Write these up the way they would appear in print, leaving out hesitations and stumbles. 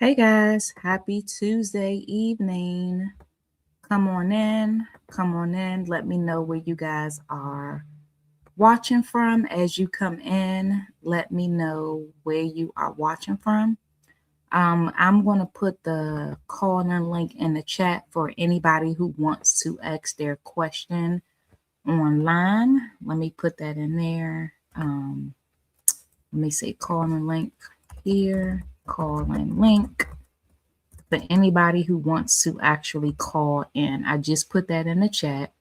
Hey guys, happy Tuesday evening. Come on in, come on in. Let me know where you guys are watching from. As you come in, let me know where you are watching from. I'm going to put the call-in link in the chat for anybody who wants to ask their question online. Let me put that in there. Let me say call-in link here, call-in link. For anybody who wants to actually call in, I just put that in the chat.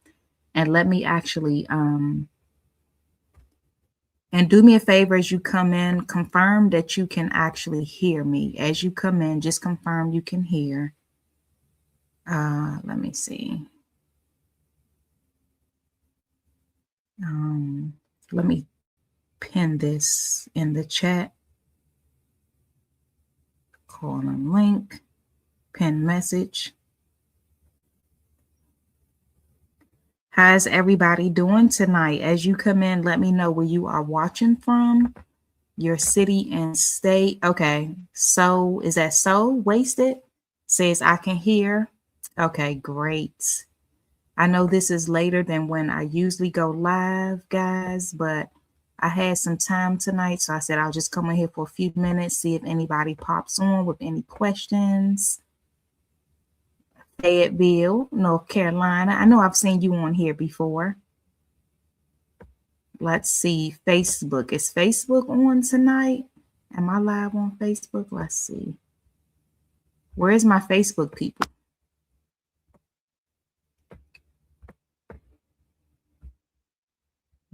And let me actually and do me a favor as you come in, confirm that you can actually hear me. As you come in, just confirm you can hear. Let me see. Let me pin this in the chat. Call in link, pin message. How's everybody doing tonight? As you come in, let me know where you are watching from, your city and state. Okay, so is that so wasted? Says I can hear. Okay, great. I know this is later than when I usually go live, guys, but I had some time tonight, so I said I'll just come in here for a few minutes, see if anybody pops on with any questions. Fayetteville, North Carolina. I know I've seen you on here before. Let's see. Facebook. Is Facebook on tonight? Am I live on Facebook? Let's see. Where's my Facebook people?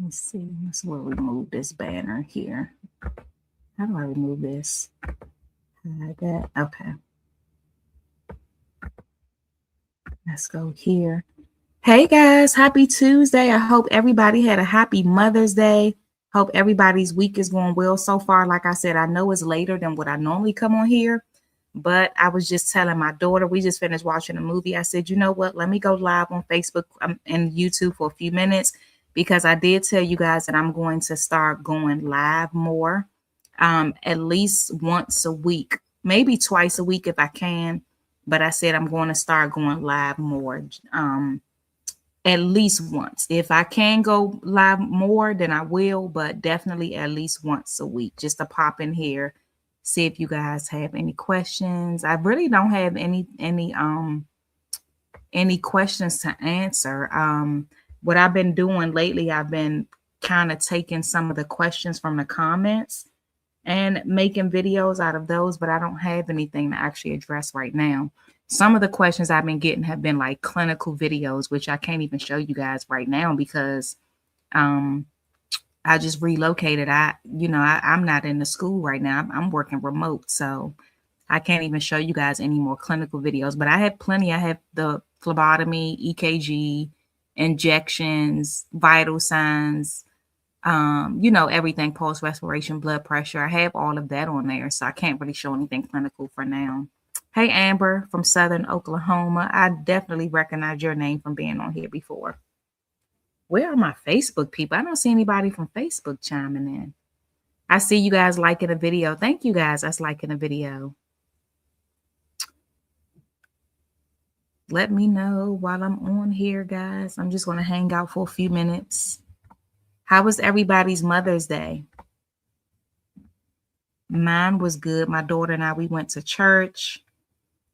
Let's see. Let's remove this banner here. How do I remove this? Hide that. Okay. Let's go here. Hey guys, happy Tuesday. I hope everybody had a happy Mother's Day. Hope everybody's week is going well so far. Like I said, I know it's later than what I normally come on here, but I was just telling my daughter, we just finished watching a movie. I said, you know what? Let me go live on Facebook and YouTube for a few minutes because I did tell you guys that I'm going to start going live more, at least once a week, maybe twice a week if I can. But I said I'm going to start going live more. At least once. If I can go live more, then I will, but definitely at least once a week, just to pop in here, see if you guys have any questions. I really don't have any questions to answer. What I've been doing lately, I've been kind of taking some of the questions from the comments and making videos out of those, but I don't have anything to actually address right now. Some of the questions I've been getting have been like clinical videos, which I can't even show you guys right now because I just relocated. I'm not in the school right now. I'm working remote, so I can't even show you guys any more clinical videos, but I have plenty. I have the phlebotomy, EKG, injections, vital signs, everything, pulse, respiration, blood pressure. I have all of that on there, so I can't really show anything clinical for now. Hey, Amber from Southern Oklahoma. I definitely recognize your name from being on here before. Where are my Facebook people? I don't see anybody from Facebook chiming in. I see you guys liking a video. Thank you guys that's liking a video. Let me know while I'm on here, guys. I'm just going to hang out for a few minutes. How was everybody's Mother's Day? Mine was good. My daughter and I, we went to church,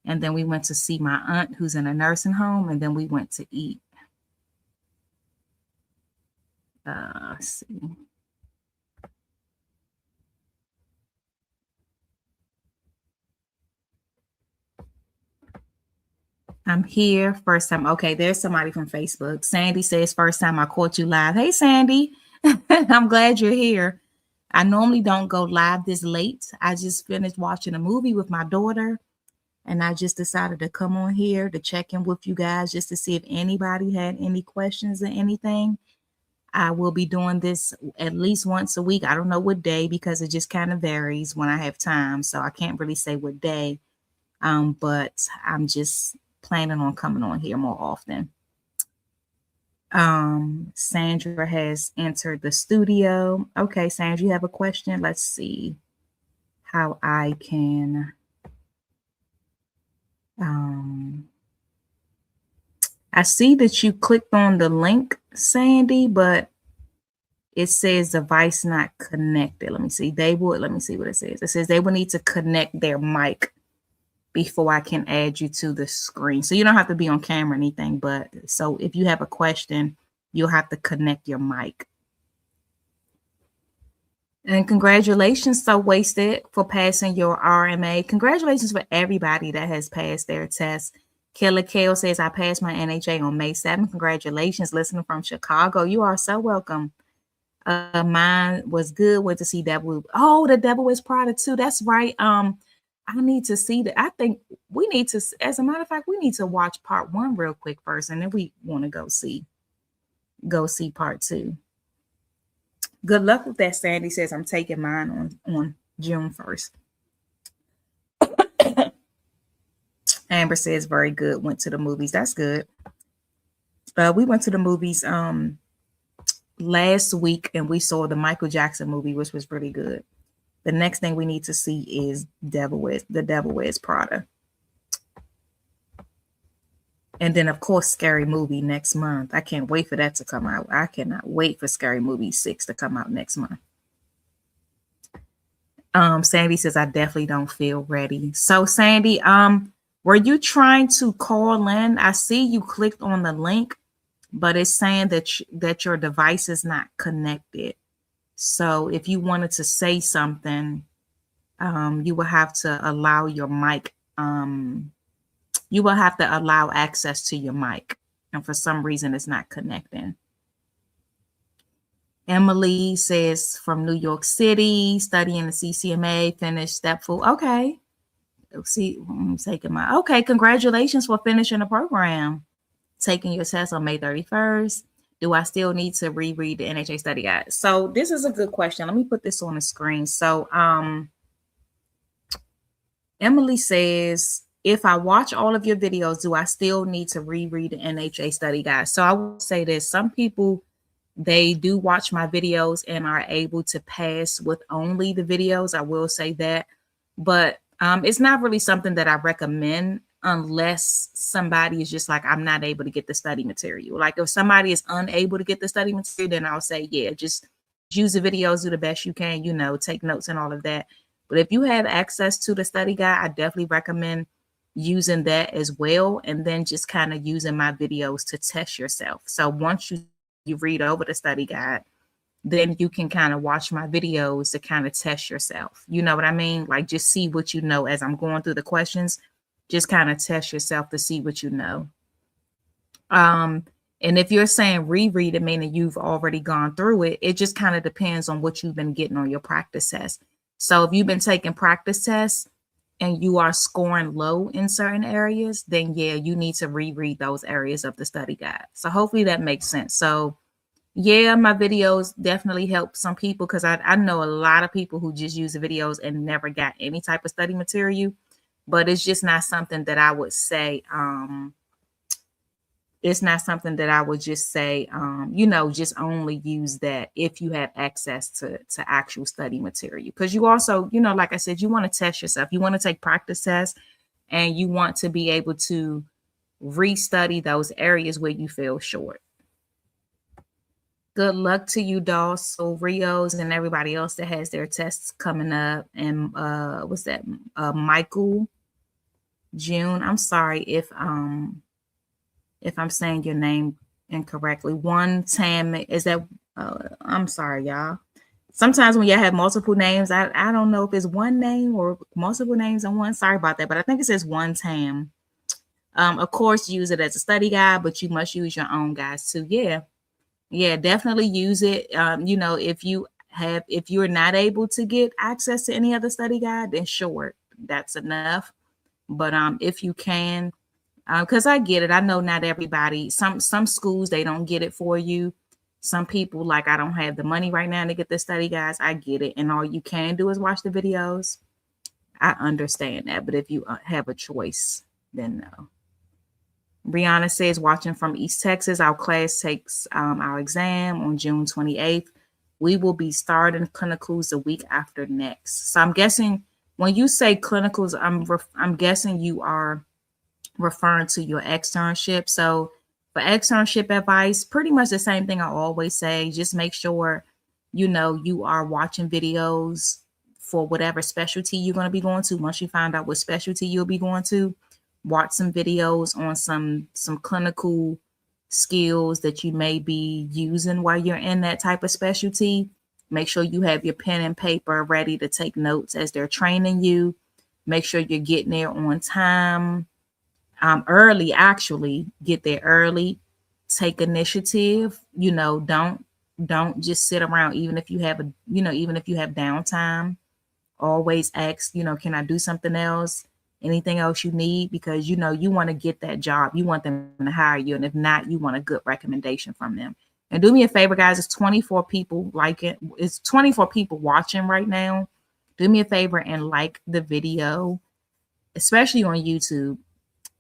and then we went to see my aunt who's in a nursing home, and then we went to eat. Let's see. I'm here. First time. Okay, there's somebody from Facebook. Sandy says, first time I caught you live. Hey, Sandy. I'm glad you're here. I normally don't go live this late. I just finished watching a movie with my daughter, and I just decided to come on here to check in with you guys just to see if anybody had any questions or anything. I will be doing this at least once a week. I don't know what day because it just kind of varies when I have time. So I can't really say what day, but I'm just planning on coming on here more often. Sandra has entered the studio. Okay, Sandra, you have a question? Let's see how I can I see that you clicked on the link, Sandy, but it says device not connected. Let me see. Let me see what it says. It says they will need to connect their mic before I can add you to the screen. So you don't have to be on camera or anything, but so if you have a question, you'll have to connect your mic. And congratulations, So Wasted, for passing your RMA. Congratulations for everybody that has passed their test. Killer Kale says, I passed my NHA on May 7th. Congratulations, listening from Chicago. You are so welcome. Mine was good. Went to see Devil. Oh, the Devil Wears Prada too. That's right. I need to see that. I think we need to, as a matter of fact, we need to watch part 1 real quick first, and then we want to go see part 2. Good luck with that. Sandy says I'm taking mine on June 1st. Amber says very good. Went to the movies. That's good. We went to the movies last week, and we saw the Michael Jackson movie, which was really good. The next thing we need to see is The Devil Wears Prada. And then, of course, Scary Movie next month. I can't wait for that to come out. I cannot wait for Scary Movie 6 to come out next month. Sandy says, I definitely don't feel ready. So, Sandy, were you trying to call in? I see you clicked on the link, but it's saying that your device is not connected. So if you wanted to say something, you will have to allow your mic. You will have to allow access to your mic. And for some reason, it's not connecting. Emily says from New York City, studying the CCMA, finished step 4. Okay. See, I'm taking my, okay. Congratulations for finishing the program. Taking your test on May 31st. Do I still need to reread the NHA study guide? So this is a good question. Let me put this on the screen. So Emily says, if I watch all of your videos, do I still need to reread the NHA study guide? So I will say this. Some people, they do watch my videos and are able to pass with only the videos. I will say that. But it's not really something that I recommend unless somebody is just like, I'm not able to get the study material. Like if somebody is unable to get the study material, then I'll say, yeah, just use the videos, do the best you can, take notes and all of that. But if you have access to the study guide, I definitely recommend using that as well. And then just kind of using my videos to test yourself. So once you read over the study guide, then you can kind of watch my videos to kind of test yourself. You know what I mean? Like just see what you know as I'm going through the questions. Just kind of test yourself to see what you know. And if you're saying reread it, meaning you've already gone through it, it just kind of depends on what you've been getting on your practice test. So if you've been taking practice tests and you are scoring low in certain areas, then yeah, you need to reread those areas of the study guide. So hopefully that makes sense. So yeah, my videos definitely help some people because I know a lot of people who just use the videos and never got any type of study material. But it's just not something that I would say, it's not something that I would just say, just only use that if you have access to actual study material. Because you also, like I said, you want to test yourself. You want to take practice tests and you want to be able to restudy those areas where you feel short. Good luck to you, Dawes, Rios, and everybody else that has their tests coming up. And what's that? Michael June. I'm sorry if I'm saying your name incorrectly. One Tam, is that? I'm sorry, y'all. Sometimes when y'all have multiple names, I don't know if it's one name or multiple names in one. Sorry about that, but I think it says One Tam. Of course, use it as a study guide, but you must use your own guides too. Yeah, definitely use it. If you're not able to get access to any other study guide, then sure, that's enough. But if you can, because I get it, I know not everybody. Some schools, they don't get it for you. Some people, like, I don't have the money right now to get the study guides. I get it, and all you can do is watch the videos. I understand that, but if you have a choice, then no. Brianna says, watching from East Texas, our class takes our exam on June 28th. We will be starting clinicals the week after next. So I'm guessing when you say clinicals, I'm guessing you are referring to your externship. So For externship advice, pretty much the same thing I always say. Just make sure, you are watching videos for whatever specialty you're going to be going to. Once you find out what specialty you'll be going to, watch some videos on some clinical skills that you may be using while you're in that type of specialty. Make sure you have your pen and paper ready to take notes as they're training you. Make sure you're getting there on time. Early, actually get there early. Take initiative. Don't just sit around. Even if you have downtime, always ask, can I do something else? Anything else you need? Because you want to get that job. You want them to hire you. And if not, you want a good recommendation from them. And do me a favor, guys. It's 24 people like it. It's 24 people watching right now. Do me a favor and like the video, especially on YouTube.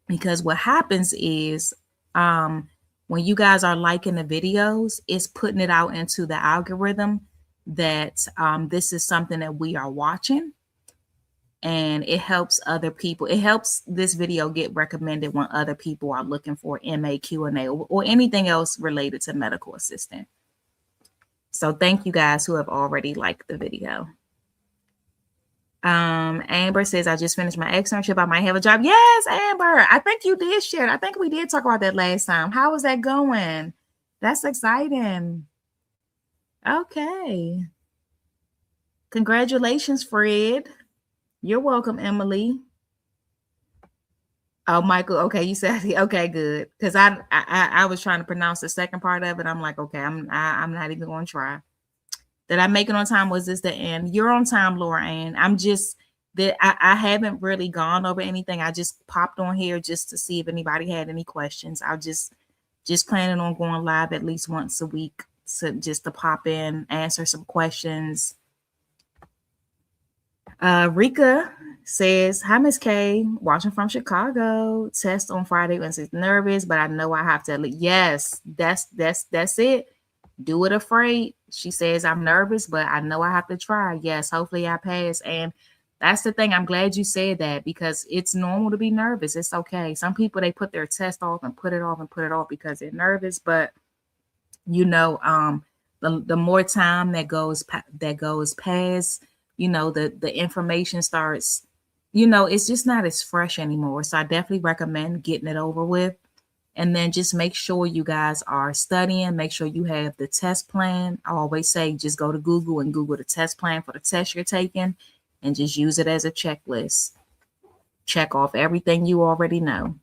Because what happens is when you guys are liking the videos, it's putting it out into the algorithm that this is something that we are watching, and it helps other people. It helps this video get recommended when other people are looking for MA, Q&A, or anything else related to medical assistant. So thank you guys who have already liked the video. Amber says, I just finished my externship. I might have a job. Yes, Amber. I think you did share. I think we did talk about that last time. How is that going? That's exciting. Okay. Congratulations, Fred. You're welcome, Emily. Oh, Michael. Okay, you said okay, good. Because I was trying to pronounce the second part of it. I'm like, okay, I'm not even going to try. Did I make it on time? Was this the end? You're on time, Laura Ann. I'm just that I haven't really gone over anything. I just popped on here just to see if anybody had any questions. I'll just planning on going live at least once a week, just to pop in, answer some questions. Rika says, hi, Miss K, watching from Chicago. Test on Friday when she's nervous, but I know I have to. Yes, that's it. Do it afraid. She says, I'm nervous, but I know I have to try. Yes, hopefully I pass. And that's the thing. I'm glad you said that, because it's normal to be nervous. It's okay. Some people, they put their test off and put it off and put it off because they're nervous. But, the more time that goes past, the information starts, it's just not as fresh anymore. So I definitely recommend getting it over with. And then just make sure you guys are studying. Make sure you have the test plan. I always say just go to Google and Google the test plan for the test you're taking and just use it as a checklist. Check off everything you already know.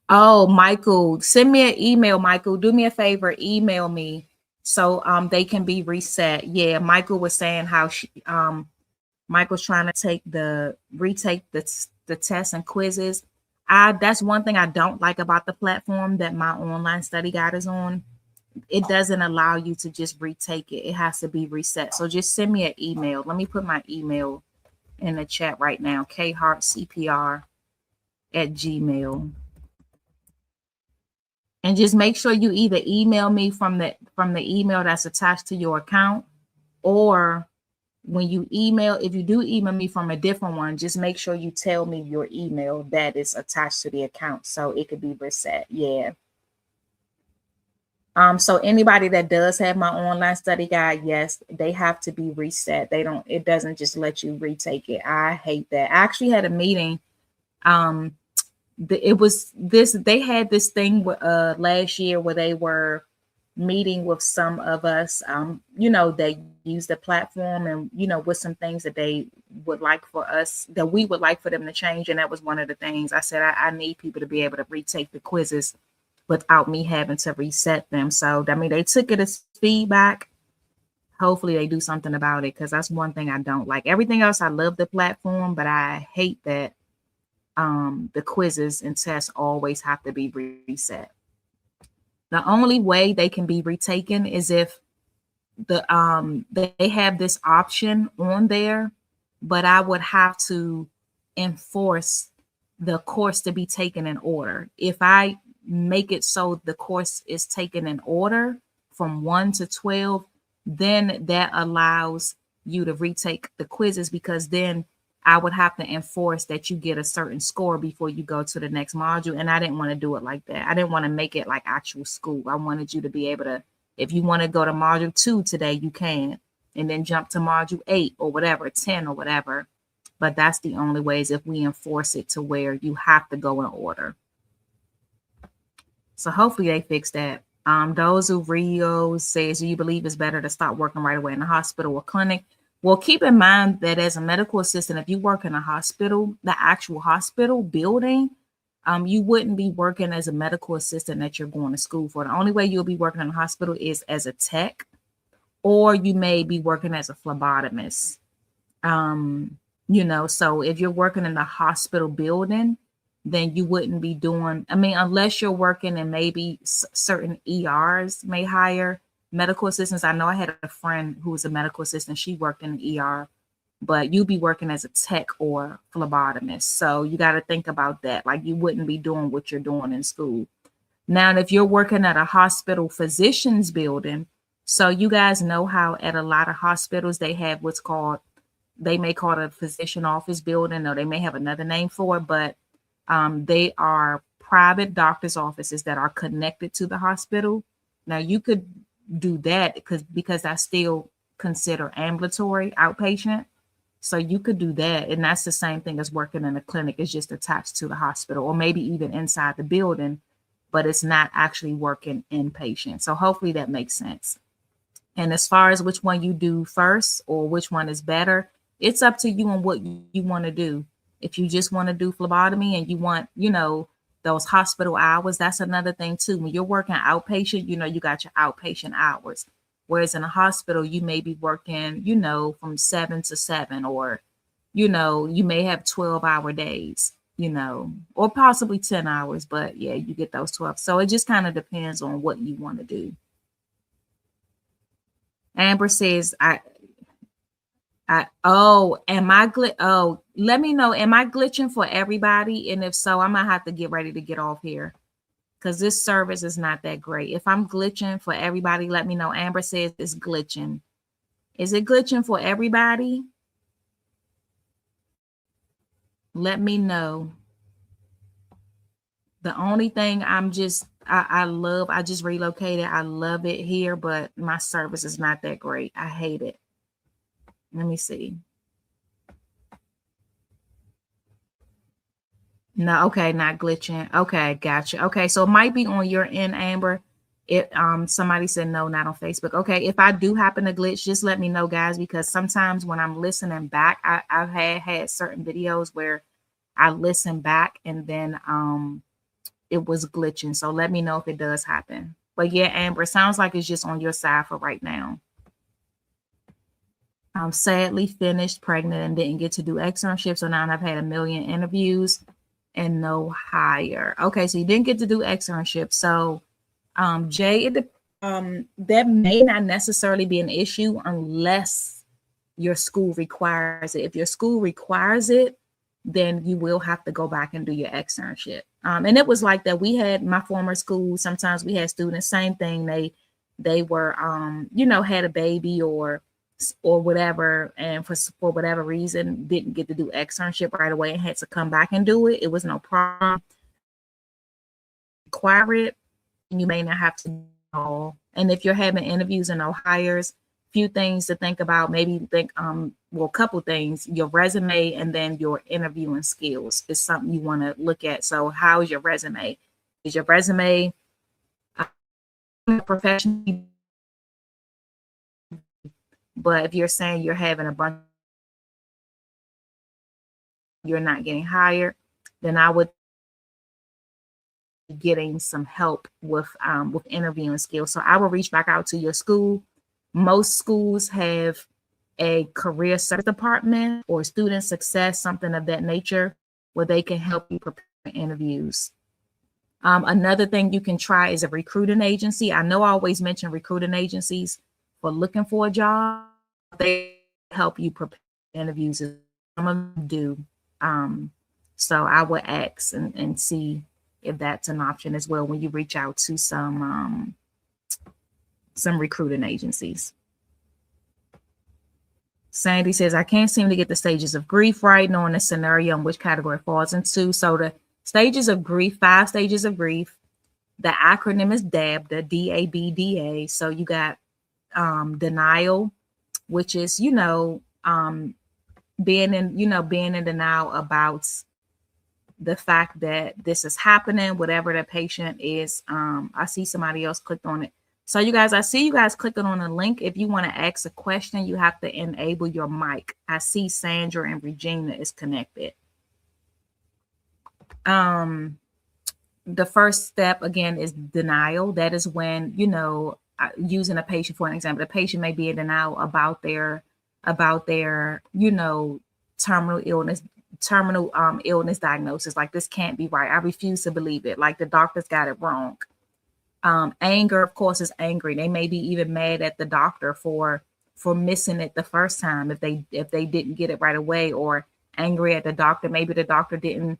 Oh, Michael, send me an email, Michael. Do me a favor, email me so they can be reset. Yeah, Michael was saying how Michael's trying to retake the tests and quizzes. That's one thing I don't like about the platform that my online study guide is on. It doesn't allow you to just retake it. It has to be reset. So just send me an email. Let me put my email in the chat right now. khartcpr@gmail. And just make sure you either email me from the email that's attached to your account, or when you email, if you do email me from a different one, just make sure you tell me your email that is attached to the account so it could be reset. Yeah. So anybody that does have my online study guide, yes, they have to be reset. It doesn't just let you retake it. I hate that. I actually had a meeting. They had this thing last year where they were meeting with some of us, that use the platform, and with some things that they would like for us, that we would like for them to change. And that was one of the things I said, I need people to be able to retake the quizzes without me having to reset them. So they took it as feedback. Hopefully they do something about it, because that's one thing I don't like. Everything else, I love the platform, but I hate that the quizzes and tests always have to be reset. The only way they can be retaken is if they have this option on there, but I would have to enforce the course to be taken in order. If I make it so the course is taken in order from 1 to 12, then that allows you to retake the quizzes, because then I would have to enforce that you get a certain score before you go to the next module. And I didn't want to do it like that. I didn't want to make it like actual school. I wanted you to be able to, if you want to go to module 2 today, you can, and then jump to module 8 or whatever, 10 or whatever. But that's the only ways if we enforce it to where you have to go in order. So hopefully they fix that. Those who Rio says, do you believe it's better to start working right away in the hospital or clinic? Well, keep in mind that as a medical assistant, if you work in a hospital, the actual hospital building, you wouldn't be working as a medical assistant that you're going to school for. The only way you'll be working in a hospital is as a tech, or you may be working as a phlebotomist. So if you're working in the hospital building, then you wouldn't be doing, unless you're working in maybe certain ERs may hire medical assistants. I know I had a friend who was a medical assistant. She worked in an ER, but you'd be working as a tech or phlebotomist. So you got to think about that. Like you wouldn't be doing what you're doing in school. Now, if you're working at a hospital physician's building, so you guys know how at a lot of hospitals, they have what's called, they may call it a physician office building, or they may have another name for it, but they are private doctor's offices that are connected to the hospital. Now you could do that because that's still considered ambulatory outpatient. So you could do that. And that's the same thing as working in a clinic. It's just attached to the hospital or maybe even inside the building, but it's not actually working inpatient. So hopefully that makes sense. And as far as which one you do first or which one is better, it's up to you and what you want to do. If you just want to do phlebotomy and you want, those hospital hours, that's another thing too. When you're working outpatient, you got your outpatient hours. Whereas in a hospital, you may be working, from 7 to 7, or, you may have 12-hour days, or possibly 10 hours. But yeah, you get those 12. So it just kind of depends on what you want to do. Amber says, let me know. Am I glitching for everybody? And if so, I might have to get ready to get off here because this service is not that great. If I'm glitching for everybody, let me know. Amber says it's glitching. Is it glitching for everybody? Let me know. The only thing I just relocated. I love it here, but my service is not that great. I hate it. Let me see. No, okay, not glitching. Okay, gotcha. Okay, so it might be on your end, Amber. Somebody said no, not on Facebook. Okay, if I do happen to glitch, just let me know, guys, because sometimes when I'm listening back, I've had certain videos where I listen back and then it was glitching. So let me know if it does happen. But yeah, Amber, it sounds like it's just on your side for right now. I'm sadly finished pregnant and didn't get to do externship. So now I've had a million interviews and no hire. Okay, so you didn't get to do externship. So Jay, that may not necessarily be an issue unless your school requires it. If your school requires it, then you will have to go back and do your externship. And it was like that. We had my former school. Sometimes we had students, same thing. They were, had a baby or whatever, and for whatever reason didn't get to do externship right away and had to come back and do it. It was no problem. Require it, and you may not have to do it all. And if you're having interviews and no hires, few things to think about. Maybe think a couple things. Your resume and then your interviewing skills is something you want to look at. So how is your resume? Is your resume professional? But if you're saying you're having a bunch, you're not getting hired, then I would be getting some help with interviewing skills. So I will reach back out to your school. Most schools have a career service department or student success, something of that nature, where they can help you prepare interviews. Another thing you can try is a recruiting agency. I know I always mention recruiting agencies for looking for a job. They help you prepare interviews. Some of them do. So I would ask and see if that's an option as well when you reach out to some recruiting agencies. Sandy says, I can't seem to get the stages of grief right, knowing the scenario and which category it falls into. So the stages of grief, 5 stages of grief. The acronym is DABDA, DABDA. So you got denial, which is, being in denial about the fact that this is happening, whatever the patient is. I see somebody else clicked on it. So you guys, I see you guys clicking on the link. If you want to ask a question, you have to enable your mic. I see Sandra and Regina is connected. The first step again is denial. That is when, using a patient for an example, the patient may be in denial about their terminal illness diagnosis. Like, this can't be right. I refuse to believe it. Like, the doctor's got it wrong. Anger, of course, is angry. They may be even mad at the doctor for missing it the first time if they didn't get it right away, or angry at the doctor. Maybe the doctor didn't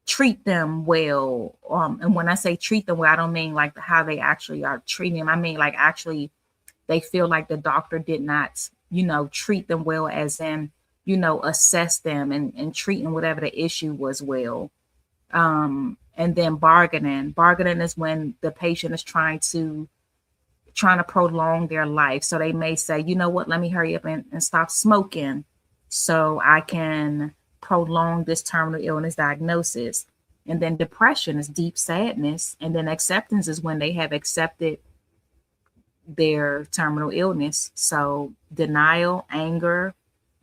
treat them well. And when I say treat them well, I don't mean like how they actually are treating them. I mean, like, actually they feel like the doctor did not, treat them well, as in, assess them and treating whatever the issue was well. And then bargaining. Bargaining is when the patient is trying to prolong their life. So they may say, you know what, let me hurry up and stop smoking so I can prolong this terminal illness diagnosis. And then depression is deep sadness. And then acceptance is when they have accepted their terminal illness. So denial, anger,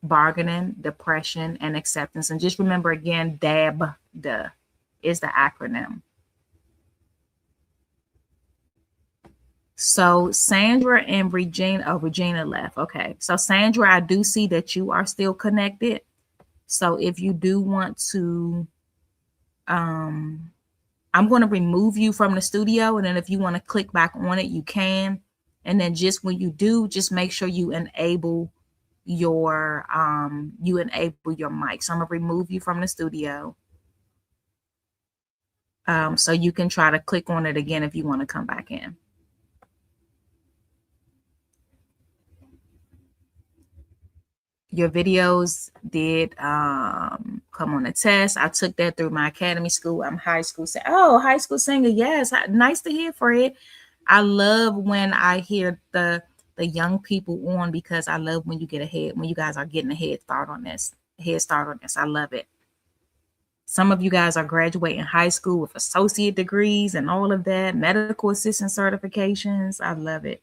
bargaining, depression, and acceptance. And just remember again, DABDA is the acronym. So Sandra and Regina left. Okay. So Sandra, I do see that you are still connected. So if you do want to, I'm going to remove you from the studio. And then if you want to click back on it, you can. And then just when you do, just make sure you enable your mic. So I'm going to remove you from the studio. So you can try to click on it again if you want to come back in. Your videos did come on a test. I took that through my academy school. I'm high school singer. Oh, high school singer. Yes. Nice to hear, Fred. I love when I hear the young people on, because I love when you guys are getting a head start on this. I love it. Some of you guys are graduating high school with associate degrees and all of that, medical assistant certifications. I love it.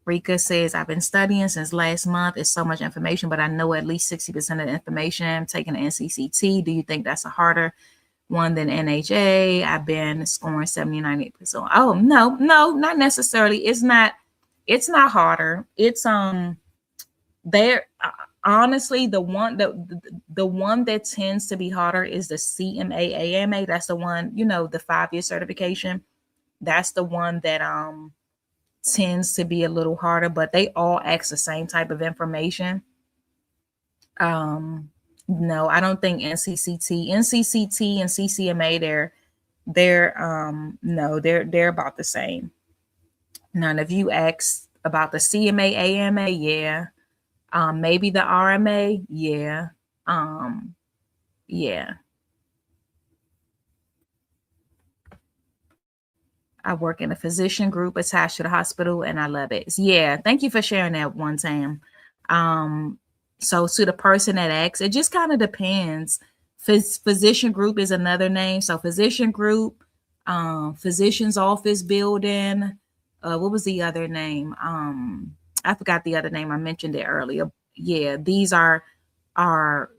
Rika says, I've been studying since last month. It's so much information, but I know at least 60% of the information. I'm taking the NCCT. Do you think that's a harder one than NHA? I've been scoring 70, 98%. Oh, no, not necessarily. It's not harder. It's there. Honestly, the one that tends to be harder is the CMA AMA. That's the one, the 5-year certification. That's the one that tends to be a little harder, but they all ask the same type of information. No, I don't think NCCT and CCMA, they're about the same. None of you asked about the CMA AMA, yeah. Maybe the RMA, yeah. Yeah. I work in a physician group attached to the hospital, and I love it. Yeah, thank you for sharing that one, Sam. So to the person that asks, it just kind of depends. Physician group is another name. So physician group, physician's office building. What was the other name? I forgot the other name. I mentioned it earlier. Yeah, these are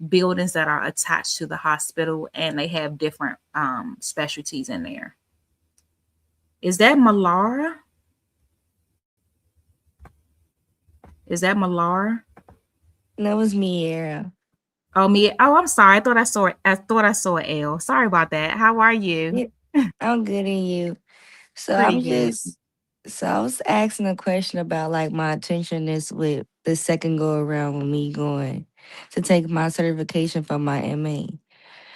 buildings that are attached to the hospital, and they have different specialties in there. Is that Malara? Is that Malara? That was Miera. Oh, me. Oh, I'm sorry. I thought I saw an L. Sorry about that. How are you? Yeah, I'm good in you. So Pretty I'm good. just so I was asking a question about like my attentiveness with the second go around with me going to take my certification for my MA.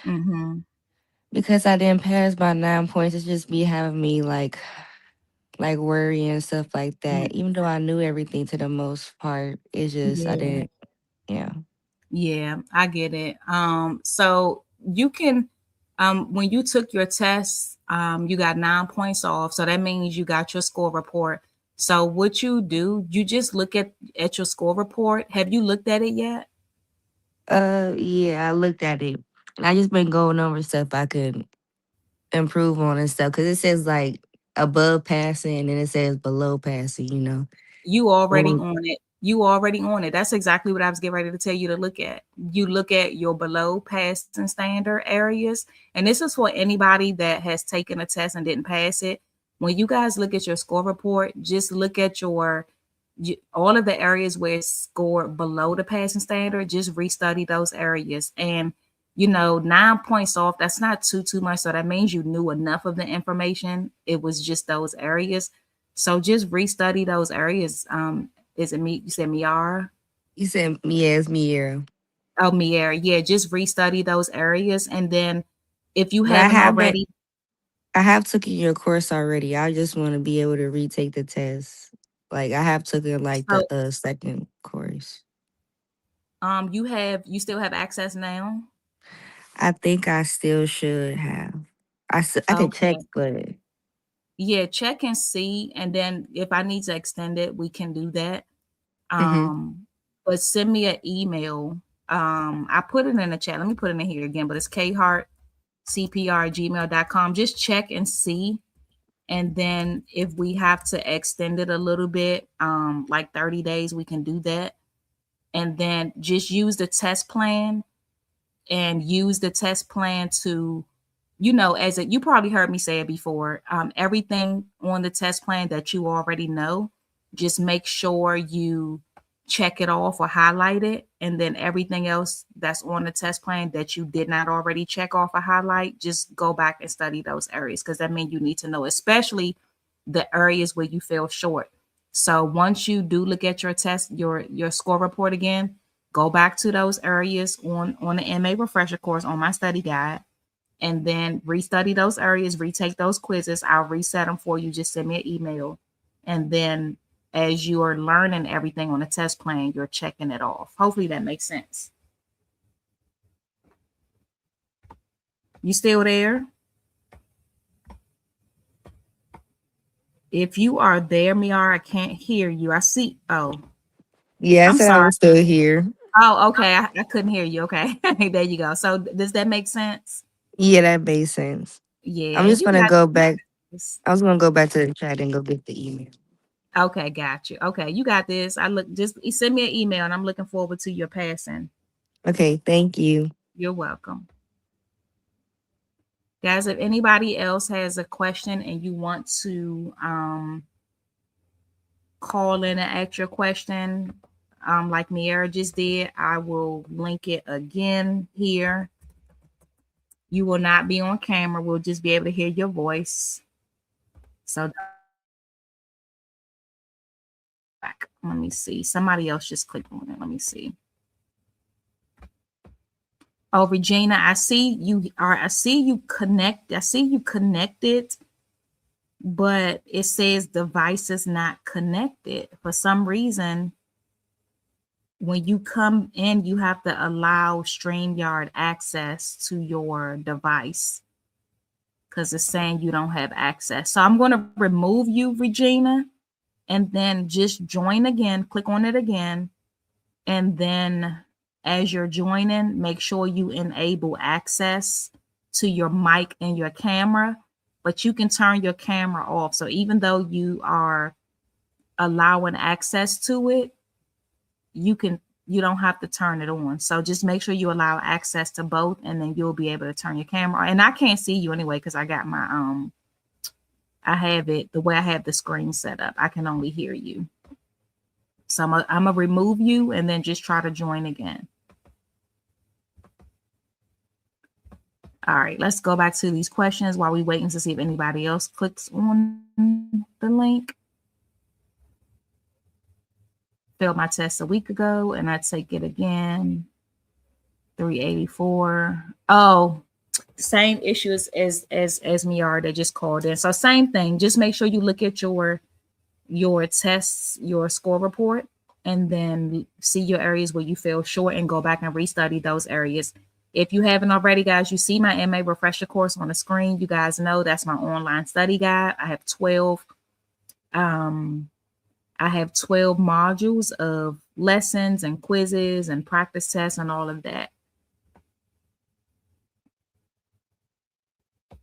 Mm-hmm. Because I didn't pass by 9 points, it just be having me like like worry and stuff like that. Mm, Even though I knew everything to the most part, it's just I yeah. didn't. Yeah. Yeah, I get it. So you can, when you took your test, you got 9 points off. So that means you got your score report. So what you do, you just look at your score report. Have you looked at it yet? Yeah, I looked at it. I just been going over stuff I could improve on and stuff because it says like above passing and then it says below passing. You already Or on it. You already on it. That's exactly what I was getting ready to tell you to look at. You look at your below passing standard areas. And this is for anybody that has taken a test and didn't pass it. When you guys look at your score report, just look at all of the areas where it's scored below the passing standard, just restudy those areas. And 9 points off, that's not too much. So that means you knew enough of the information. It was just those areas. So just restudy those areas. Is it me? You said Miara? you said yes, Miera. Oh, Miara. Yeah, just restudy those areas. And then if you But I haven't haven't. already, I have taken your course already. I just want to be able to retake the test. Like I have taken like the so second course. you still have access now. I think I still should have. I could check, Okay. but Yeah, check and see. And then if I need to extend it, we can do that. hmm But send me an email. I put it in the chat. Let me put it in here again, but it's khartcpr@gmail.com. Just check and see. And then if we have to extend it a little bit, like 30 days, we can do that. And then just use the test plan and use the test plan to, you probably heard me say it before, everything on the test plan that you already know, just make sure you check it off or highlight it. And then everything else that's on the test plan that you did not already check off or highlight, just go back and study those areas because that means you need to know, especially the areas where you fell short. So once you do look at your test, your score report again, go back to those areas on the MA refresher course on my study guide, and then restudy those areas, retake those quizzes. I'll reset them for you. Just send me an email. And then as you are learning everything on the test plan, you're checking it off. Hopefully that makes sense. You still there? If you are there, Miara, I can't hear you. I see. Oh, yeah, I I'm said I sorry. was still here. Oh, okay. I couldn't hear you. Okay. There you go. So does that make sense? Yeah, that made sense. Yeah. I'm And just you gonna got go back. this. I was gonna go back to the chat and go get the email. Okay, got you. Okay, you got this. Just send me an email and I'm looking forward to your passing. Okay, thank you. You're welcome. Guys, if anybody else has a question and you want to call in and ask your question, like Miera just did, I will link it again here. You will not be on camera. We'll just be able to hear your voice. So let me see. Somebody else just clicked on it. Let me see. Oh, Regina, I see you are. I see you connect. I see you connected, but it says device is not connected. For some reason, when you come in, you have to allow StreamYard access to your device because it's saying you don't have access. So I'm going to remove you, Regina, and then just join again. Click on it again. And then as you're joining, make sure you enable access to your mic and your camera, but you can turn your camera off. So even though you are allowing access to it, you don't have to turn it on. So just make sure you allow access to both and then you'll be able to turn your camera. And I can't see you anyway because I got my I have it the way I have the screen set up. I can only hear you. So I'm gonna remove you and then just try to join again. All right, let's go back to these questions while we waiting to see if anybody else clicks on the link. Failed my test a week ago and I take it again. 384. Oh, Same issues as Miara that just called in. So same thing. Just make sure you look at your tests, your score report, and then see your areas where you feel short and go back and restudy those areas. If you haven't already, guys, you see my MA refresher course on the screen. You guys know that's my online study guide. Um I have 12 modules of lessons and quizzes and practice tests and all of that.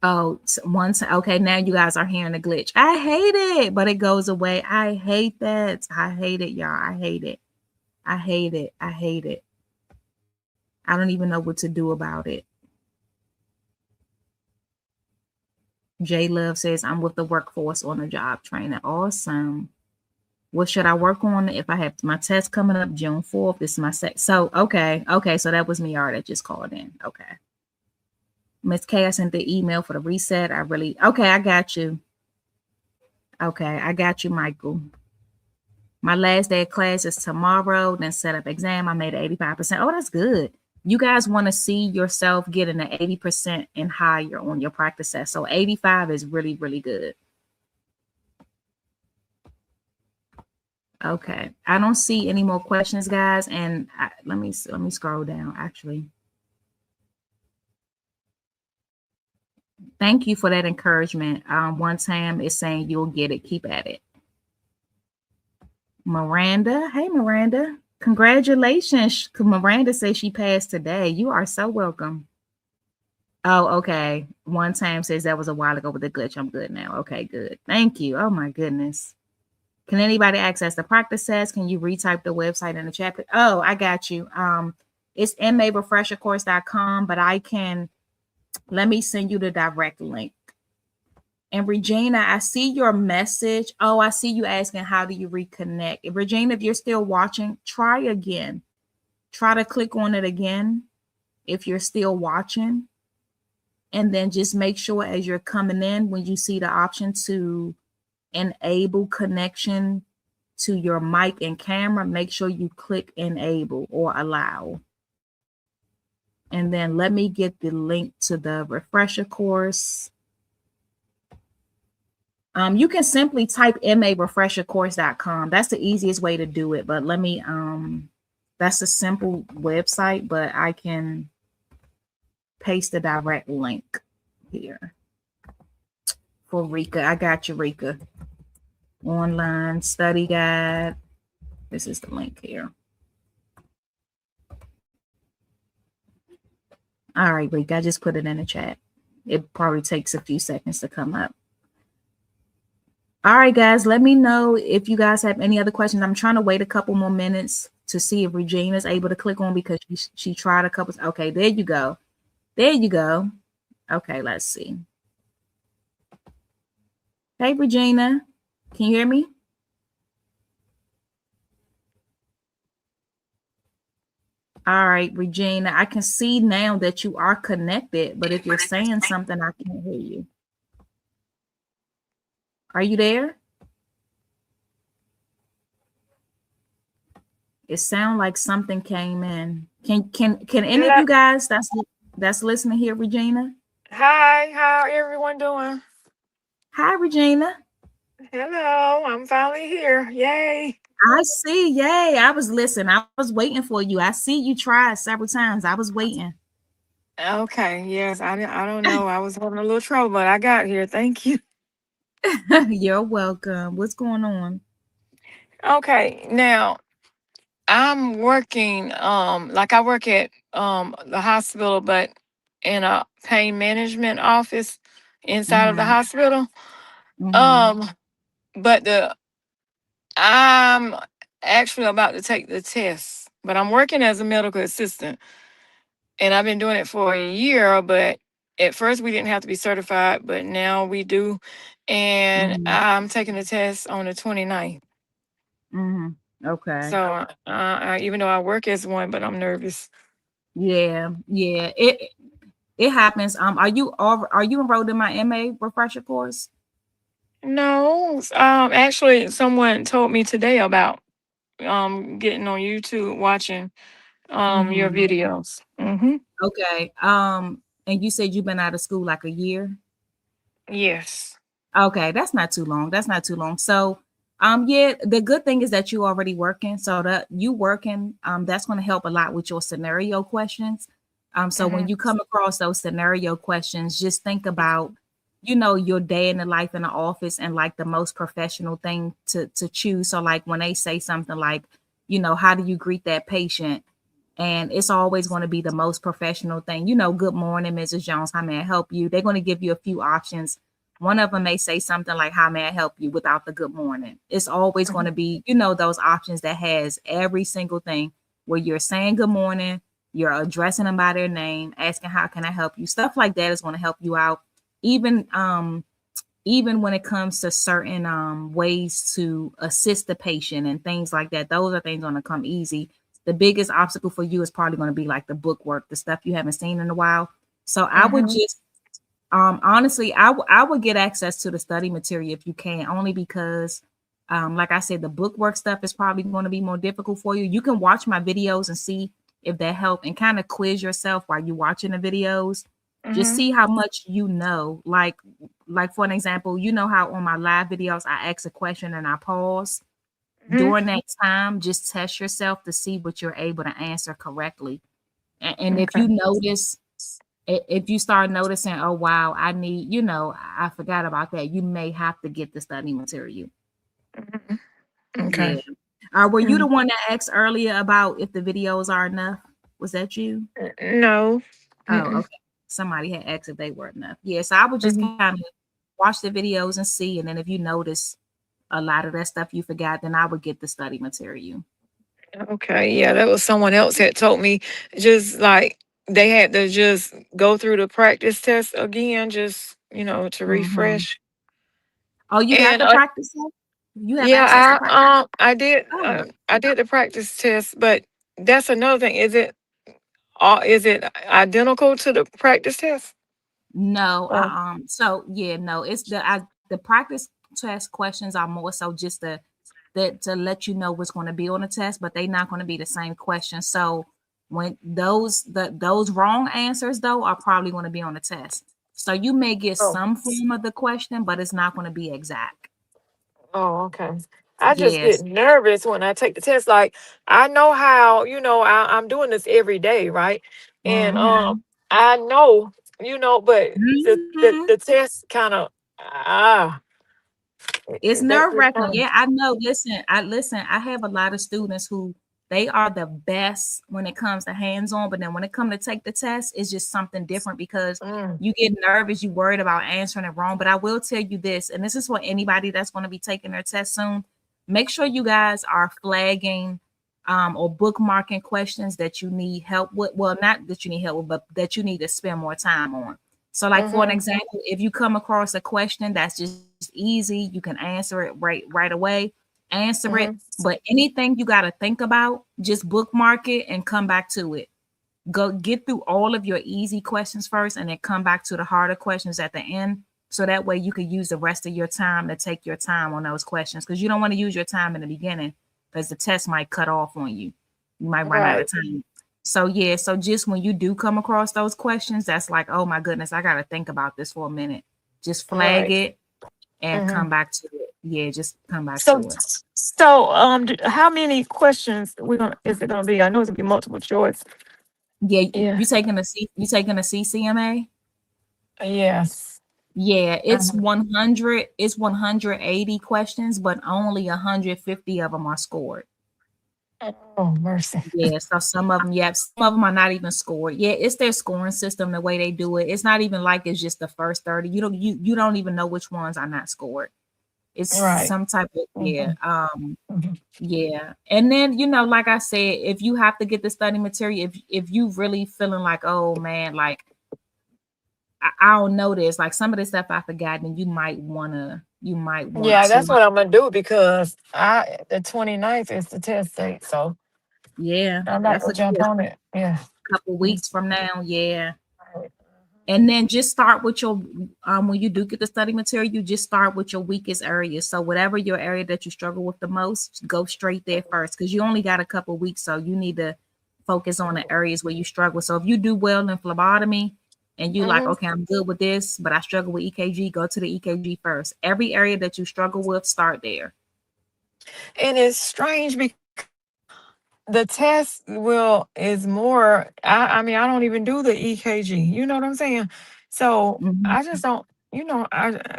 Oh, once okay, now you guys are hearing a glitch. I hate it, but it goes away. I hate that. I hate it, y'all. I hate it. I hate it. I hate it. I don't even know what to do about it. J Love says I'm with the workforce on a job training. Awesome. What should I work on if I have my test coming up June 4th? This is my so okay. So that was me that just called in. Okay. Miss K, I sent the email for the reset. Okay, I got you. Okay, I got you, Michael. My last day of class is tomorrow, then set up exam. I made 85%. Oh, that's good. You guys want to see yourself getting an 80% and higher on your practice test. So 85 is really, really good. Okay. I don't see any more questions, guys. And let me scroll down, actually. Thank you for that encouragement. One time is saying you'll get it. Keep at it. Miranda. Hey, Miranda. Congratulations. Miranda says she passed today. You are so welcome. Oh, okay. One time says that was a while ago with the glitch. I'm good now. Okay, good. Thank you. Oh my goodness. Can anybody access the practice test? Can you retype the website in the chat? Oh, I got you. It's marefreshercourse.com, but let me send you the direct link. And Regina, I see your message. Oh, I see you asking how do you reconnect. Regina, if you're still watching, try again. Try to click on it again if you're still watching. And then just make sure as you're coming in, when you see the option to enable connection to your mic and camera, make sure you click enable or allow. And then let me get the link to the refresher course. You can simply type marefreshercourse.com. That's the easiest way to do it. But let me, that's a simple website, but I can paste the direct link here for Rika. I got you, Rika. Online study guide. This is the link here. All right, Rika, I just put it in the chat. It probably takes a few seconds to come up. All right, guys, let me know if you guys have any other questions. I'm trying to wait a couple more minutes to see if Regina is able to click on because she tried a couple. Okay, there you go. There you go. Okay, let's see. Hey, Regina, can you hear me? All right, Regina, I can see now that you are connected, but if you're saying something, I can't hear you. Are you there? It sounds like something came in. Can any of you guys that's listening here, Regina? Hi, how everyone doing? Hi, Regina. Hello, I'm finally here. Yay. I see. Yay. I was waiting for you. I see you tried several times. I was waiting. Okay, yes, I don't know. I was having a little trouble, but I got here. Thank you. You're welcome. What's going on? Okay, now I'm working like I work at the hospital, but in a pain management office inside of the Mm-hmm. hospital. Mm-hmm. Um but the I'm actually about to take the test, but I'm working as a medical assistant. And I've been doing it for a year, but at first we didn't have to be certified, but now we do. And Mm-hmm. I'm taking the test on the 29th. Mm-hmm. Okay. So even though I work as one, but I'm nervous. Yeah. Yeah. It happens. Are you enrolled in my MA refresher course? No, actually, someone told me today about getting on YouTube watching your Mm-hmm. videos. Mm-hmm. Okay. And you said you've been out of school like a year? Yes. Okay, that's not too long. That's not too long. So, yeah, the good thing is that you already working. So that you working, that's going to help a lot with your scenario questions. So when Mhm. you come across those scenario questions, just think about, your day in the life in the office and like the most professional thing to choose. So like when they say something like, how do you greet that patient? And it's always going to be the most professional thing. Good morning, Mrs. Jones. How may I help you? They're going to give you a few options. One of them may say something like, how may I help you, without the good morning. It's always going Mhm. to be, those options that has every single thing where you're saying good morning, you're addressing them by their name, asking how can I help you. Stuff like that is going to help you out. Even when it comes to certain ways to assist the patient and things like that, those are things going to come easy. The biggest obstacle for you is probably going to be like the book work, the stuff you haven't seen in a while. So I would Mhm. just honestly, I would get access to the study material if you can, only because like I said, the book work stuff is probably going to be more difficult for you. You can watch my videos and see if that help, and kind of quiz yourself while you're watching the videos. Just Mhm. see how much you know. Like for an example, how on my live videos I ask a question and I pause. Mhm. During that time, just test yourself to see what you're able to answer correctly. And if Okay. you notice, if you start noticing, oh wow, I need, I forgot about that, you may have to get the study material. Mhm. Okay. Yeah. Were you the Mhm. one that asked earlier about if the videos are enough? Was that you? No. Oh, Mm-mm. okay. Somebody had asked if they were enough. Yeah. So I would just Mhm. kind of watch the videos and see. And then if you notice a lot of that stuff you forgot, then I would get the study material. Okay. Yeah, that was someone else had told me, just like they had to just go through the practice test again, just to Hmm. refresh. Oh, you got And the practice test? You have access to yeah, practice? Oh, I did the practice test, but that's another thing. Is it identical to the practice test? no. Oh. So yeah, no. It's the practice test questions are more so just to let you know what's going to be on the test, but they're not going to be the same question. So when those wrong answers though are probably going to be on the test. So you may get Oh. some form of the question, but it's not going to be exact. Oh, okay. I just get Yes. nervous when I take the test. Like I know how, I'm doing this every day, right? And Mm-hmm. I know, but the Mm-hmm. the test kind of It's that nerve just wracking. kind Yeah, I know. Listen. I have a lot of students who they are the best when it comes to hands on, but then when it comes to take the test, it's just something different because of. you get nervous, you worried about answering it wrong. But I will tell you this, and this is for anybody that's going to be taking their test soon. Make sure you guys are flagging or bookmarking questions that you need help with. Well, not that you need help with, but that you need to spend more time on. So, like for an Mm-hmm. example, if you come across a question that's just easy, you can answer it right away. Answer it. Mm-hmm. But anything you got to think about, just bookmark it and come back to it. Go get through all of your easy questions first, and then come back to the harder questions at the end. So that way you can use the rest of your time to take your time on those questions, because you don't want to use your time in the beginning because the test might cut off on you. You might run out of Right. time. So yeah, so just when you do come across those questions, that's like, oh my goodness, I gotta think about this for a minute. Just flag Right. it and Mm-hmm. come back to it. Yeah, just come back So, to it. how many questions is it gonna be? I know it's gonna be multiple choice. Yeah, Yeah. you taking a CCMA? Yes. Yeah, it's Uh-huh. 100, it's 180 questions, but only 150 of them are scored. Oh, mercy. Yeah, so some of them, yeah, some of them are not even scored. Yeah, it's their scoring system, the way they do it. It's not even like it's just the first 30. You don't even know which ones are not scored. It's Right. some type of, yeah. Mhm, mhm. Yeah. And then, like I said, if you have to get the study material, if you really feeling like, oh man, like I don't know this, like some of this stuff I forgot, then you might want Yeah, to, that's what I'm gonna do because the 29th is the test date, so yeah, I'm about that's to a jump on it. Yeah. couple Mm, weeks from now. Yeah. right. And then just start with your when you do get the study material, you just start with your weakest areas. So whatever your area that you struggle with the most, go straight there first, because you only got a couple weeks, so you need to focus on the areas where you struggle. So if you do well in phlebotomy, and you like, Mm-hmm. okay, I'm good with this, but I struggle with EKG, go to the EKG first. Every area that you struggle with, start there. And it's strange because the test is more. I mean, I don't even do the EKG. You know what I'm saying? So Hmm. I just don't.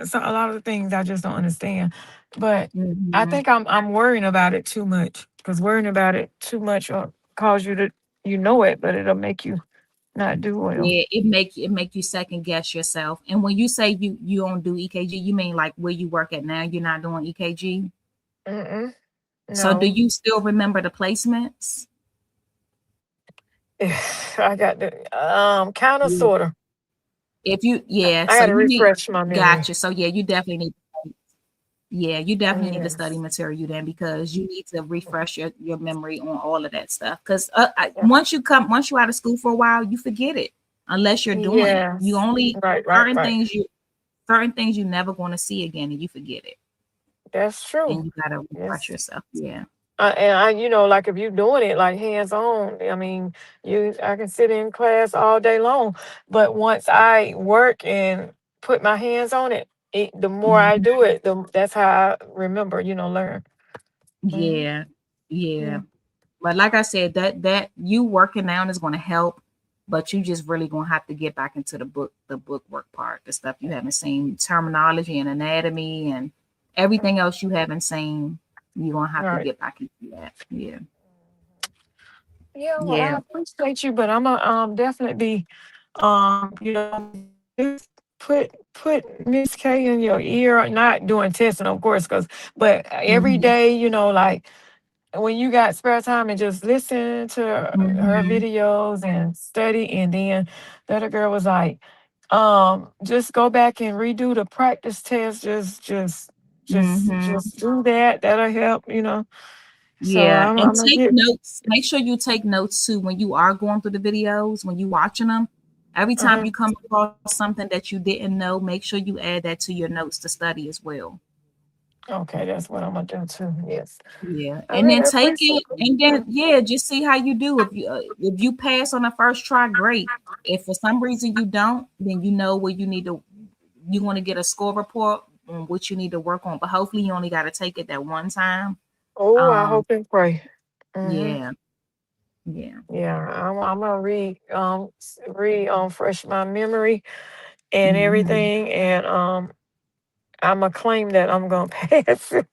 So a lot of the things I just don't understand. But I Hmm. think I'm worrying about it too much, because worrying about it too much will cause you to, it, but it'll make you not do well. Yeah, it make you second guess yourself. And when you say you don't do EKG, you mean like where you work at now, you're not doing EKG? Mm-mm, So do no. you still remember the placements? I got the kind of Yeah. sorta. If you, yeah, I so got to you need, refresh my memory. gotcha. So yeah, you definitely need, yeah, you definitely need to study Yes. material then, because you need to refresh your memory on all of that stuff. Because Yeah. once you out of school for a while, you forget it unless you're doing it. You Yes. only Right, right, certain right. things you certain things you never going to see again, and you forget it, That's true. and you gotta refresh Yes. yourself. Yeah. Like if you're doing it like hands on, I mean, I can sit in class all day long, but once I work and put my hands on it, the more I Mhm. do it, that's how I remember, learn. Hmm. Yeah. Yeah. Yeah. But like I said, that you working now is going to help, but you just really going to have to get back into the book work part, the stuff you haven't seen, terminology and anatomy and everything else you haven't seen. You're going to All have to right. get back into that. Yeah. Yeah, well, I Yeah. appreciate you, but I'm gonna definitely be just put Miss K in your ear, not doing testing, of course, but every Hmm. day, like when you got spare time, and just listen to her Hmm. videos and study. And then the other girl was like, just go back and redo the practice test. Hmm. Just do that. That'll help. So Yeah. I'm And gonna take get. notes. Make sure you take notes too when you are going through the videos, when you watching them. Every time Uh-huh. you come across something that you didn't know, make sure you add that to your notes to study as well. Okay, that's what I'm gonna do too. Yes. Yeah, I and then really take appreciate it, and then it. yeah, just see how you do. If you pass on the first try, great. If for some reason you don't, then you know where you want to get a score report on what you need to work on. But hopefully, you only got to take it that one time. Oh, I Um, hope and pray. Hmm. yeah, yeah, Yeah, I'm gonna fresh my memory and hmm, everything, and I'm gonna claim that I'm gonna pass it.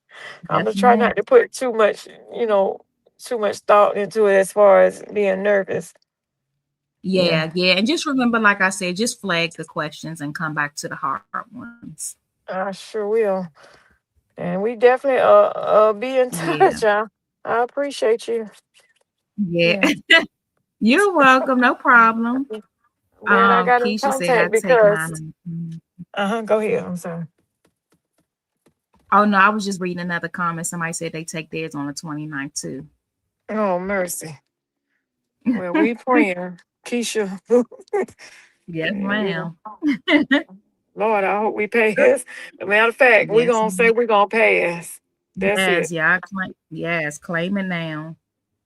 I'm yes, gonna try ma'am. not to put too much thought into it as far as being nervous. Yeah, Yeah, yeah, and just remember, like I said, just flag the questions and come back to the hard ones. I sure will. And we definitely be in Yeah, touch, y'all. I appreciate you. yeah. Yeah. You're welcome. No problem. Glad I got in Keisha said I contact take because mine. go ahead. I'm sorry. Oh no, I was just reading another comment. Somebody said they take theirs on the 29th too. Oh, mercy. Well, we praying, Keisha. Yes, Yeah, ma'am. Lord, I hope we pass. As a matter of fact, we're Yes, gonna say ma'am. we're gonna pass. That's Yes, it. y'all claim it now.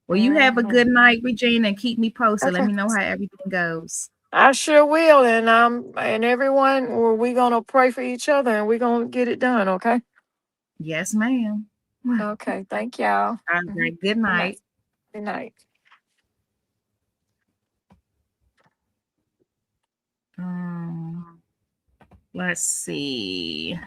Well, you have a Hmm. good night, Regina, and keep me posted. Let Okay. me know how everything goes. I sure will, and everyone, well, we're gonna pray for each other, and we're gonna get it done. Okay. Yes, ma'am. All Okay. Thank y'all. Hmm. right. Good Good night. night. Good night. Um, let's see.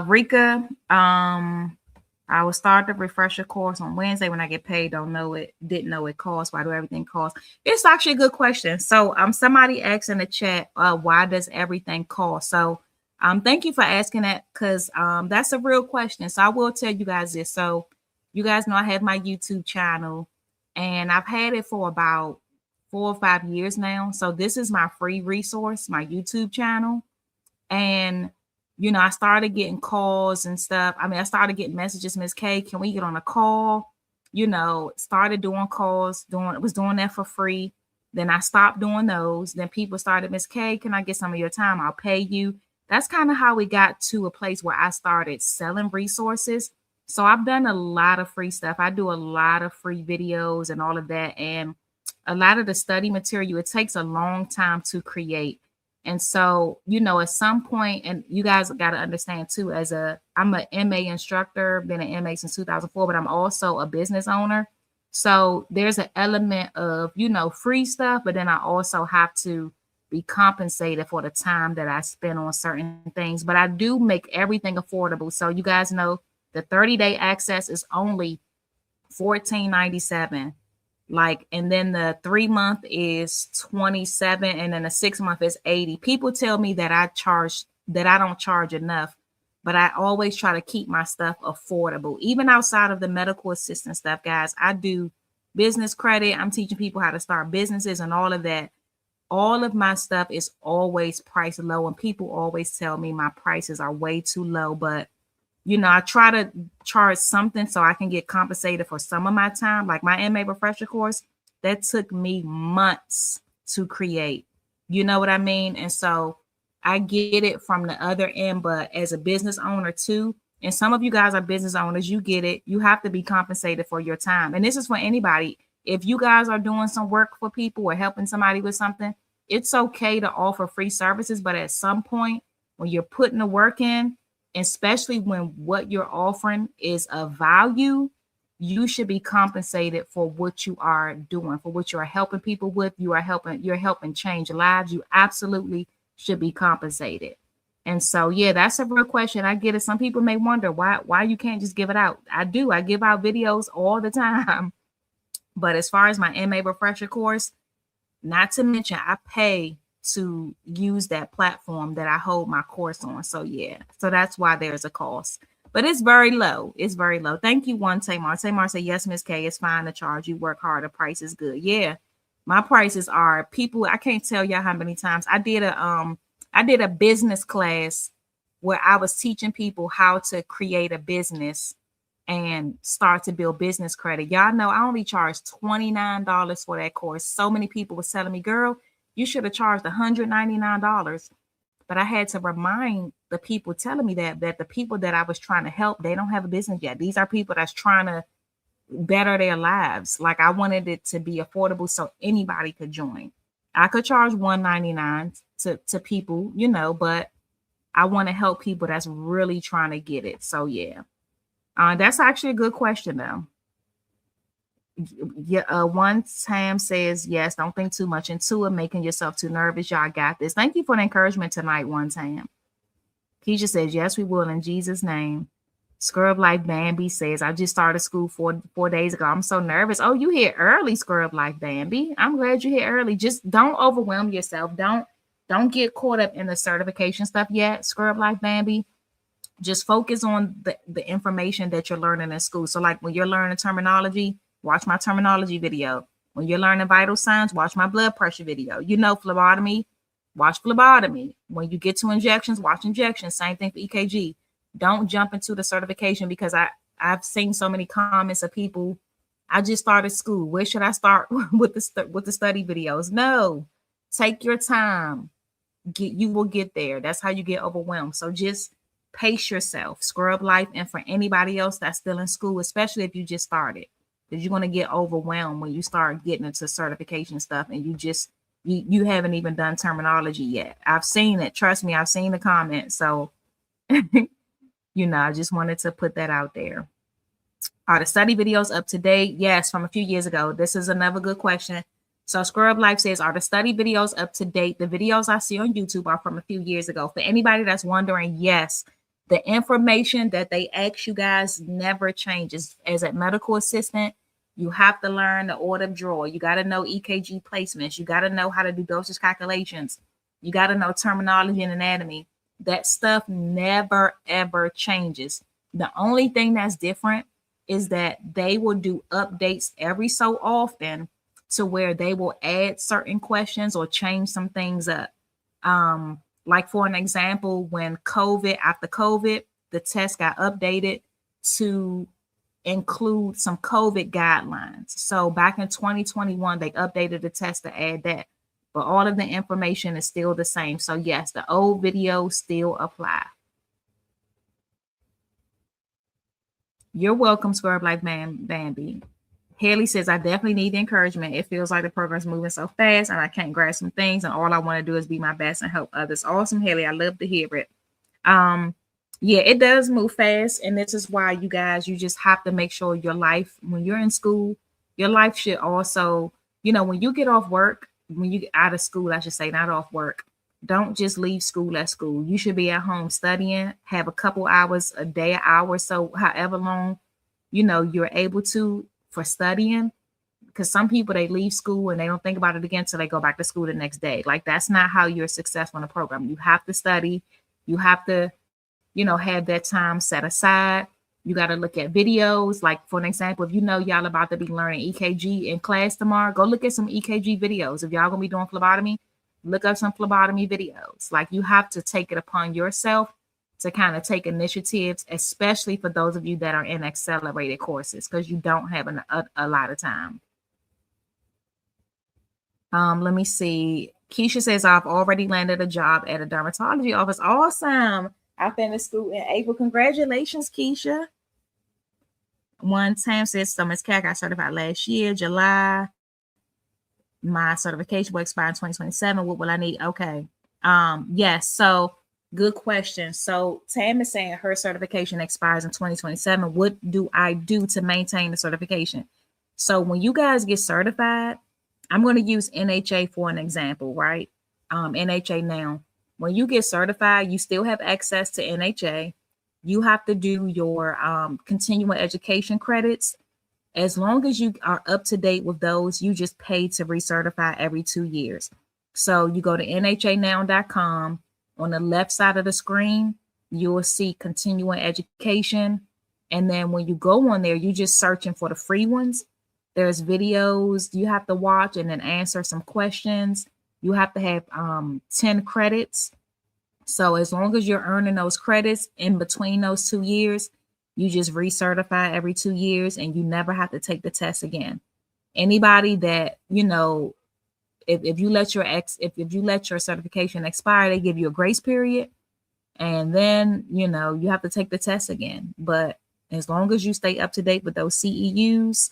Rika, I will start the refresher course on Wednesday when I get paid. Don't know it, didn't know it costs. Why do everything cost? It's actually a good question. So somebody asked in the chat, why does everything cost? So thank you for asking that, because that's a real question. So I will tell you guys this. So you guys know I have my YouTube channel, and I've had it for about 4 or 5 years now. So this is my free resource, my YouTube channel. And I started getting calls and stuff. I mean, I started getting messages, Miss K, can we get on a call? Started doing calls, was doing that for free. Then I stopped doing those. Then people started, Miss K, can I get some of your time? I'll pay you. That's kind of how we got to a place where I started selling resources. So I've done a lot of free stuff. I do a lot of free videos and all of that. And a lot of the study material, it takes a long time to create. And so, you know, at some point, and you guys got to understand too, I'm an MA instructor, been an MA since 2004, but I'm also a business owner. So there's an element of, you know, free stuff, but then I also have to be compensated for the time that I spend on certain things. But I do make everything affordable. So you guys know the 30-day access is only $14.97. Like, and then the 3 month is 27, and then the 6 month is 80. People tell me that I don't charge enough, but I always try to keep my stuff affordable. Even outside of the medical assistant stuff, guys, I do business credit. I'm teaching people how to start businesses and all of that. All of my stuff is always priced low, and people always tell me my prices are way too low, but you know, I try to charge something so I can get compensated for some of my time. Like my MA refresher course, that took me months to create. You know what I mean? And so I get it from the other end, but as a business owner too, and some of you guys are business owners, you get it. You have to be compensated for your time. And this is for anybody. If you guys are doing some work for people or helping somebody with something, it's okay to offer free services. But at some point, when you're putting the work in, especially when what you're offering is of value, you should be compensated for what you are doing, for what you are helping people with. You're helping change lives. You absolutely should be compensated. And so, yeah, that's a real question. I get it. Some people may wonder why you can't just give it out. I do. I give out videos all the time. But as far as my MA refresher course, not to mention I pay to use that platform that I hold my course on. So yeah, so that's why there's a cost, but it's very low. It's very low. Thank you, one Tamar. Tamar said, yes, Miss K, it's fine to charge. You work hard. The price is good. Yeah, my prices are, people, I can't tell y'all how many times I did a business class where I was teaching people how to create a business and start to build business credit. Y'all know I only charged $29 for that course. So many people was telling me, girl, you should have charged $199. But I had to remind the people telling me that the people that I was trying to help, they don't have a business yet. These are people that's trying to better their lives. Like, I wanted it to be affordable so anybody could join. I could charge $199 to people, you know, but I want to help people that's really trying to get it. So yeah. That's actually a good question, though. Yeah, one Tam says, yes, don't think too much into it, making yourself too nervous. Y'all got this. Thank you for the encouragement tonight, one Tam. Keisha says, yes, we will in Jesus' name. Scrub Life Bambi says, I just started school four days ago. I'm so nervous. Oh, you here early, Scrub Life Bambi. I'm glad you're here early. Just don't overwhelm yourself. Don't get caught up in the certification stuff yet, Scrub Life Bambi. Just focus on the information that you're learning in school. So like when you're learning terminology, watch my terminology video. When you're learning vital signs, watch my blood pressure video. You know, phlebotomy, watch phlebotomy. When you get to injections, watch injections. Same thing for EKG. Don't jump into the certification, because I've seen so many comments of people, I just started school. Where should I start with the study videos? No, take your time. You will get there. That's how you get overwhelmed. So just pace yourself, Scrub Life, and for anybody else that's still in school, especially if you just started, because you're going to get overwhelmed when you start getting into certification stuff and you haven't even done terminology yet. I've seen it. Trust me, I've seen the comments. So, you know, I just wanted to put that out there. Are the study videos up to date? Yes, from a few years ago. This is another good question. So Scrub Life says, are the study videos up to date? The videos I see on YouTube are from a few years ago. For anybody that's wondering, yes, the information that they ask you guys never changes. As a medical assistant, you have to learn the order of draw. You got to know EKG placements. You got to know how to do dosage calculations. You got to know terminology and anatomy. That stuff never, ever changes. The only thing that's different is that they will do updates every so often to where they will add certain questions or change some things up. Like for an example, when after COVID, the test got updated to include some COVID guidelines. So back in 2021, they updated the test to add that, but all of the information is still the same. So yes, the old videos still apply. You're welcome, Scrub Life Bambi. Haley says, I definitely need the encouragement. It feels like the program's moving so fast and I can't grasp some things. And all I want to do is be my best and help others. Awesome, Haley. I love to hear it. Yeah, it does move fast. And this is why you guys, you just have to make sure your life, when you're in school, your life should also, when you get off work, when you get out of school, I should say, not off work, don't just leave school at school. You should be at home studying, have a couple hours a day, an hour, so however long, you're able to for studying. Because some people, they leave school and they don't think about it again until they go back to school the next day. Like, that's not how you're successful in a program. You have to study. You have to, have that time set aside. You got to look at videos. Like, for an example, if y'all about to be learning EKG in class tomorrow, go look at some EKG videos. If y'all gonna be doing phlebotomy, look up some phlebotomy videos. Like, you have to take it upon yourself to kind of take initiatives, especially for those of you that are in accelerated courses, because you don't have a lot of time. Let me see. Keisha says, I've already landed a job at a dermatology office. Awesome. I finished school in April. Congratulations, Keisha. One time says, so Ms. Cat got certified last year, July. My certification will expire in 2027. What will I need? Okay. Yes. So good question. So Tam is saying her certification expires in 2027. What do I do to maintain the certification? So when you guys get certified, I'm going to use NHA for an example, right? NHA now, when you get certified, you still have access to NHA. You have to do your continuing education credits. As long as you are up to date with those, you just pay to recertify every 2 years. So you go to nhanow.com. On the left side of the screen, you will see continuing education. And then when you go on there, you're just searching for the free ones. There's videos you have to watch and then answer some questions. You have to have 10 credits. So as long as you're earning those credits in between those 2 years, you just recertify every 2 years and you never have to take the test again. Anybody that, if you let your certification expire, they give you a grace period. And then, you have to take the test again. But as long as you stay up to date with those CEUs,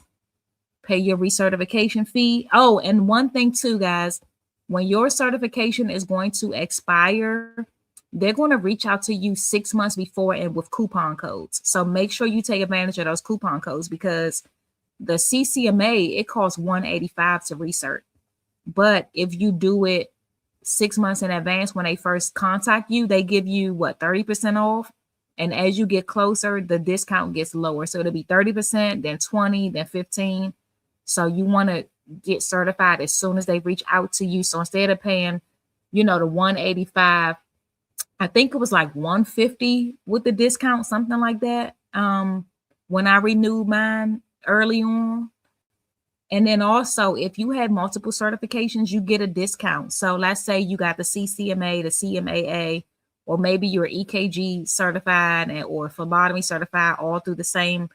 pay your recertification fee. Oh, and one thing too, guys, when your certification is going to expire, they're going to reach out to you 6 months before and with coupon codes. So make sure you take advantage of those coupon codes, because the CCMA, it costs $185 to recert. But if you do it 6 months in advance, when they first contact you, they give you 30% off. And as you get closer, the discount gets lower. So it'll be 30%, then 20, then 15. So you want to get certified as soon as they reach out to you. So instead of paying, the $185, I think it was like $150 with the discount, something like that. When I renewed mine early on. And then also, if you had multiple certifications, you get a discount. So let's say you got the CCMA, the CMAA, or maybe you're EKG certified or phlebotomy certified, all through the same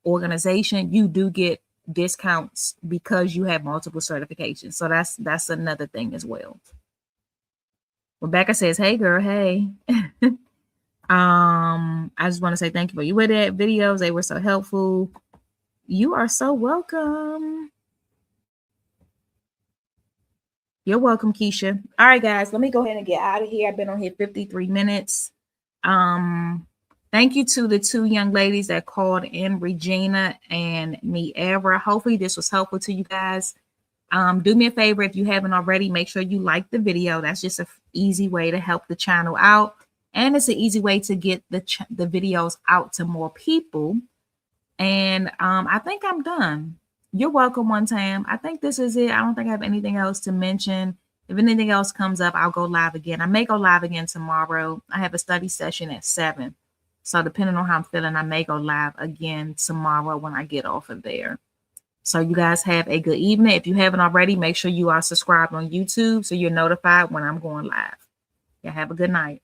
organization. You do get discounts because you have multiple certifications. So that's another thing as well. Rebecca says, hey girl, hey. I just want to say thank you for you with it videos. They were so helpful. You are so welcome. You're welcome, Keisha. All right, guys, let me go ahead and get out of here. I've been on here 53 minutes. Thank you to the two young ladies that called in, Regina and Miera. Hopefully this was helpful to you guys. Do me a favor, if you haven't already, make sure you like the video. That's just an easy way to help the channel out. And it's an easy way to get the videos out to more people. And I think I'm done. You're welcome, one time. I think this is it. I don't think I have anything else to mention. If anything else comes up, I'll go live again. I may go live again tomorrow. I have a study session at 7. So depending on how I'm feeling, I may go live again tomorrow when I get off of there. So you guys have a good evening. If you haven't already, make sure you are subscribed on YouTube so you're notified when I'm going live. Y'all have a good night.